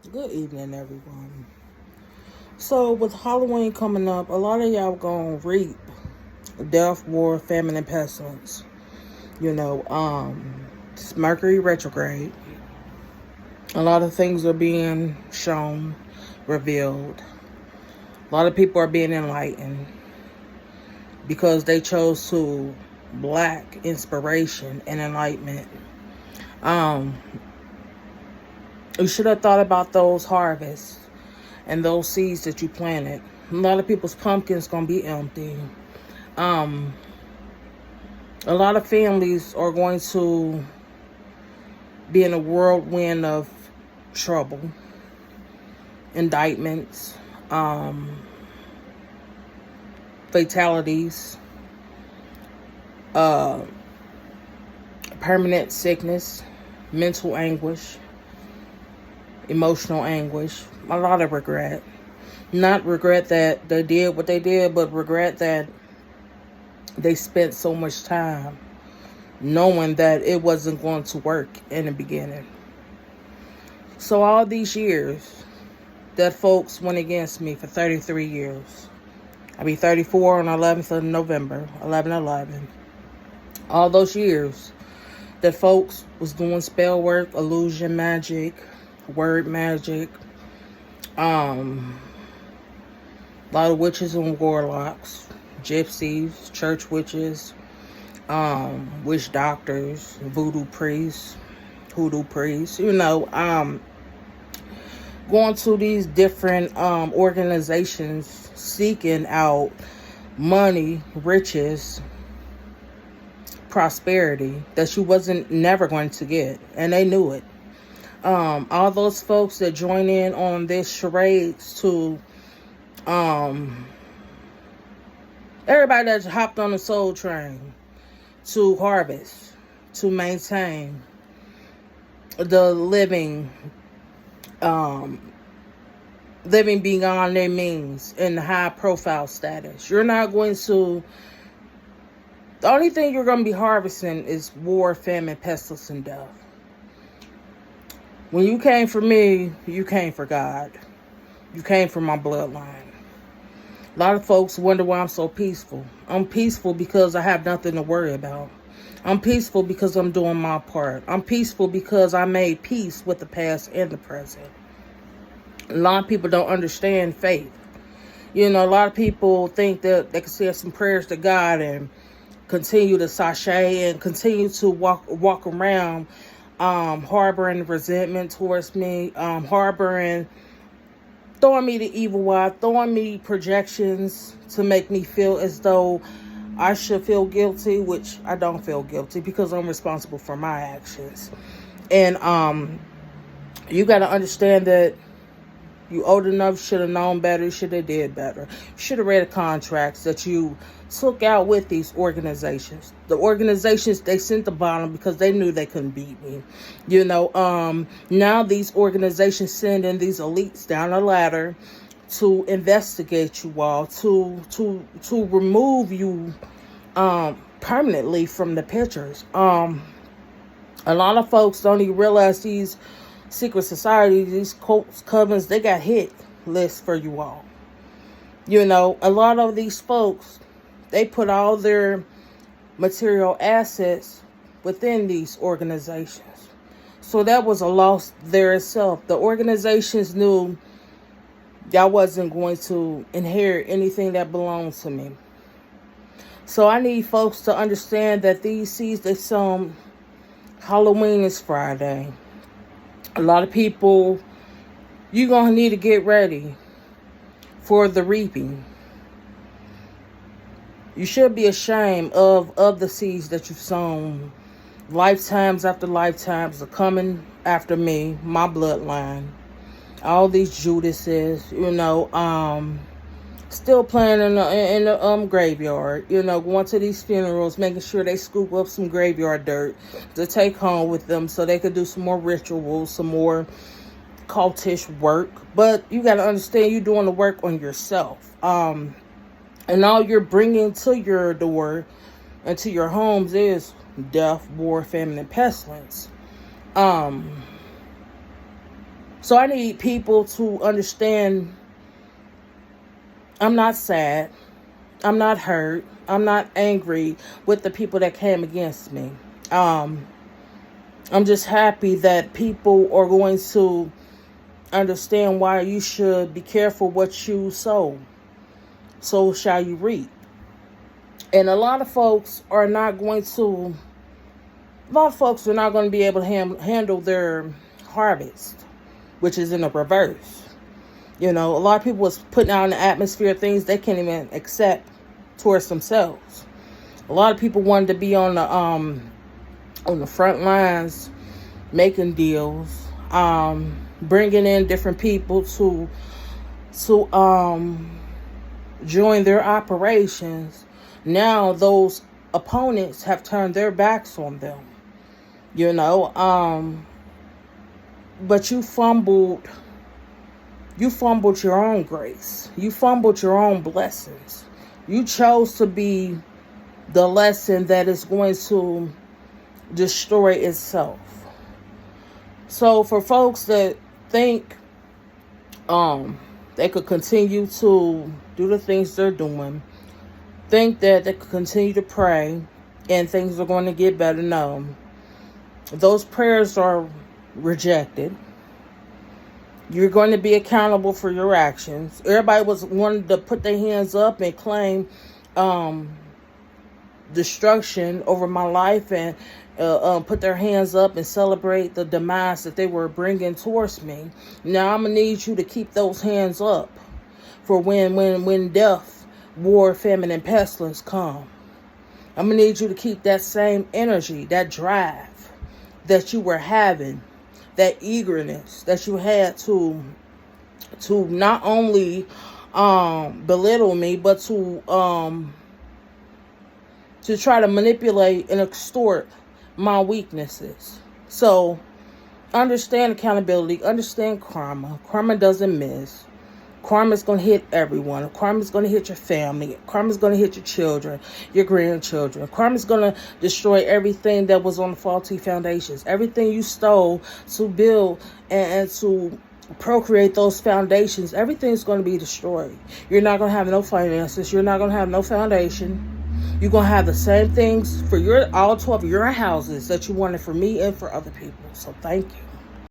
Good evening, everyone. So, with Halloween coming up, a lot of y'all gonna reap death, war, famine, and pestilence. It's Mercury retrograde. A lot of things are being shown, revealed. A lot of people are being enlightened because they chose to lack inspiration and enlightenment. Um, you should have thought about those harvests and those seeds that you planted. A lot of people's pumpkins gonna be empty. Um, a lot of families are going to be in a whirlwind of trouble, indictments, fatalities, uh, permanent sickness, mental anguish, emotional anguish, a lot of regret. Not regret that they did what they did, but regret that they spent so much time knowing that it wasn't going to work in the beginning. So all these years that folks went against me for 33 years. I'll be 34 on 11th of November, 11/11. All those years that folks was doing spell work, illusion magic, word magic, a lot of witches and warlocks, gypsies, church witches, witch doctors, voodoo priests, hoodoo priests, going to these different organizations seeking out money, riches, prosperity that you wasn't never going to get, and they knew it. All those folks that join in on this charades to everybody that hopped on the soul train to harvest, to maintain the living beyond their means in high profile status. You're not going to, the only thing you're going to be harvesting is war, famine, pestilence, and death. When you came for me, you came for God. You came for my bloodline. A lot of folks wonder why I'm so peaceful. I'm peaceful because I have nothing to worry about. I'm peaceful because I'm doing my part. I'm peaceful because I made peace with the past and the present. A lot of people don't understand faith. A lot of people think that they can say some prayers to God and continue to sashay and continue to walk around harboring resentment towards me, throwing me the evil eye, throwing me projections to make me feel as though I should feel guilty, which I don't feel guilty because I'm responsible for my actions. And you got to understand that you old enough, should have known better, should have did better. Should have read the contracts that you took out with these organizations. The organizations, they sent the bottom because they knew they couldn't beat me. Now these organizations send in these elites down a ladder to investigate you all, to remove you permanently from the pictures. A lot of folks don't even realize these secret societies, these cults, covens, they got hit lists for you all. A lot of these folks, they put all their material assets within these organizations. So that was a loss there itself. The organizations knew y'all wasn't going to inherit anything that belonged to me. So I need folks to understand that these seeds they sown, Halloween is Friday. A lot of people, you're going to need to get ready for the reaping. You should be ashamed of the seeds that you've sown. Lifetimes after lifetimes are coming after me, my bloodline. All these Judases, still playing in the graveyard, going to these funerals, making sure they scoop up some graveyard dirt to take home with them so they could do some more rituals, some more cultish work. But you got to understand, you're doing the work on yourself. And all you're bringing to your door and to your homes is death, war, famine, and pestilence. So I need people to understand I'm not sad. I'm not hurt. I'm not angry with the people that came against me. I'm just happy that people are going to understand why you should be careful what you sow. So shall you reap. And a lot of folks are not going to be able to handle their harvest, which is in the reverse. A lot of people was putting out in the atmosphere things they can't even accept towards themselves. A lot of people wanted to be on the front lines, making deals, bringing in different people to join their operations. Now those opponents have turned their backs on them. But you fumbled your own grace. You fumbled your own blessings. You chose to be the lesson that is going to destroy itself. So for folks that think they could continue to do the things they're doing, think that they could continue to pray and things are going to get better, no. Those prayers are rejected. You're going to be accountable for your actions. Everybody was wanting to put their hands up and claim destruction over my life and put their hands up and celebrate the demise that they were bringing towards me. Now I'm going to need you to keep those hands up for when death, war, famine, and pestilence come. I'm going to need you to keep that same energy, that drive that you were having, that eagerness that you had to not only belittle me, but to try to manipulate and extort my weaknesses. So understand accountability, understand karma. Karma doesn't miss. Karma is going to hit everyone. Karma is going to hit your family. Karma is going to hit your children, your grandchildren. Karma is going to destroy everything that was on the faulty foundations. Everything you stole to build and to procreate those foundations, everything is going to be destroyed. You're not going to have no finances. You're not going to have no foundation. You're going to have the same things for all 12 of your houses that you wanted for me and for other people. So thank you.